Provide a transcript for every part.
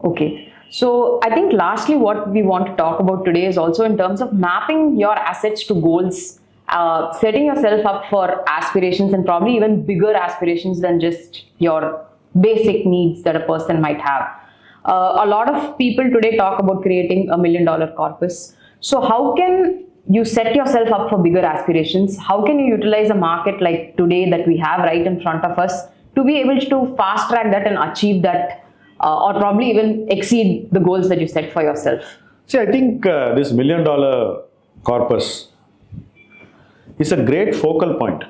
Okay. So I think lastly what we want to talk about today is also in terms of mapping your assets to goals, setting yourself up for aspirations and probably even bigger aspirations than just your basic needs that a person might have. A lot of people today talk about creating $1 million corpus. So how can you set yourself up for bigger aspirations? How can you utilize a market like today that we have right in front of us to be able to fast track that and achieve that, or probably even exceed the goals that you set for yourself? See, I think this $1 million corpus is a great focal point.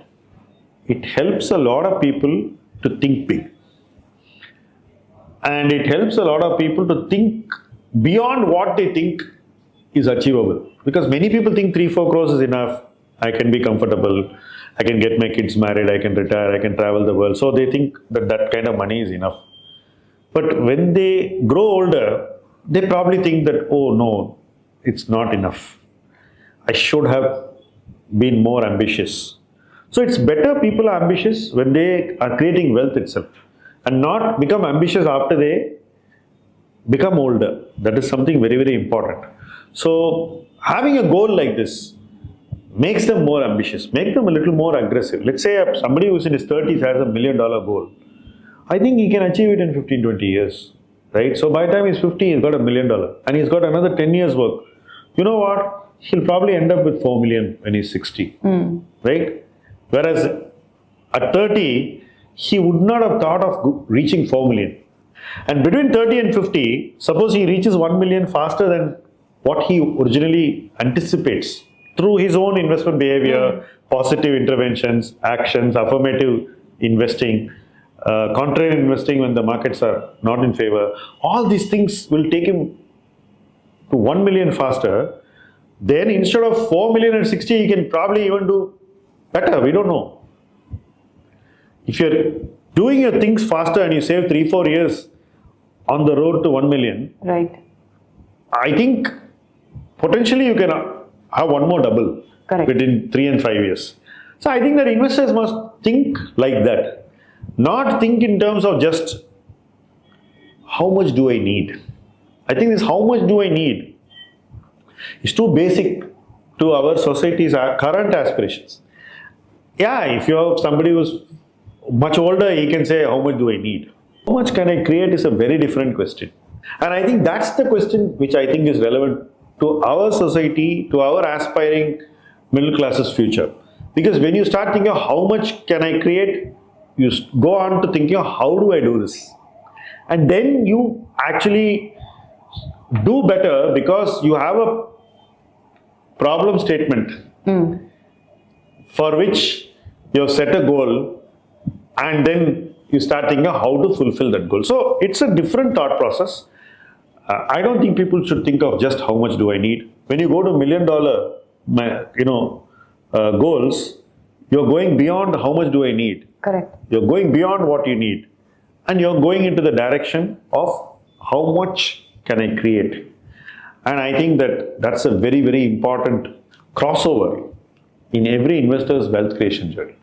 It helps a lot of people to think big. And it helps a lot of people to think beyond what they think is achievable. Because many people think 3-4 crores is enough. I can be comfortable. I can get my kids married. I can retire. I can travel the world. So they think that that kind of money is enough. But when they grow older, they probably think that, oh no, it's not enough. I should have been more ambitious. So it's better people are ambitious when they are creating wealth itself, and not become ambitious after they become older. That is something very, very important. So having a goal like this makes them more ambitious, make them a little more aggressive. Let's say somebody who's in his 30s has $1 million goal. I think he can achieve it in 15-20 years, right? So by the time he's 50, he's got $1 million and he's got another 10 years work. You know what? He'll probably end up with 4 million when he's 60, right? Whereas at 30, he would not have thought of reaching 4 million. And between 30 and 50, suppose he reaches 1 million faster than what he originally anticipates through his own investment behavior, positive interventions, actions, affirmative investing, contrarian investing when the markets are not in favor. All these things will take him to 1 million faster. Then instead of 4 million at 60, he can probably even do better. We don't know. If you're doing your things faster and you save 3-4 years on the road to 1 million, right? I think potentially you can have one more double. Correct. Within 3 and 5 years. So I think that investors must think like that. Not think in terms of just how much do I need. I think this how much do I need is too basic to our society's current aspirations. Yeah, if you have somebody who's much older, he can say, how much do I need? How much can I create is a very different question. And I think that's the question which I think is relevant to our society, to our aspiring middle class's future. Because when you start thinking of how much can I create, you go on to thinking of how do I do this? And then you actually do better because you have a problem statement for which you have set a goal, and then you start thinking of how to fulfill that goal. So it's a different thought process. I don't think people should think of just how much do I need. When you go to $1 million, goals, you're going beyond how much do I need. Correct. You're going beyond what you need, and you're going into the direction of how much can I create. And I think that that's a very, very important crossover in every investor's wealth creation journey.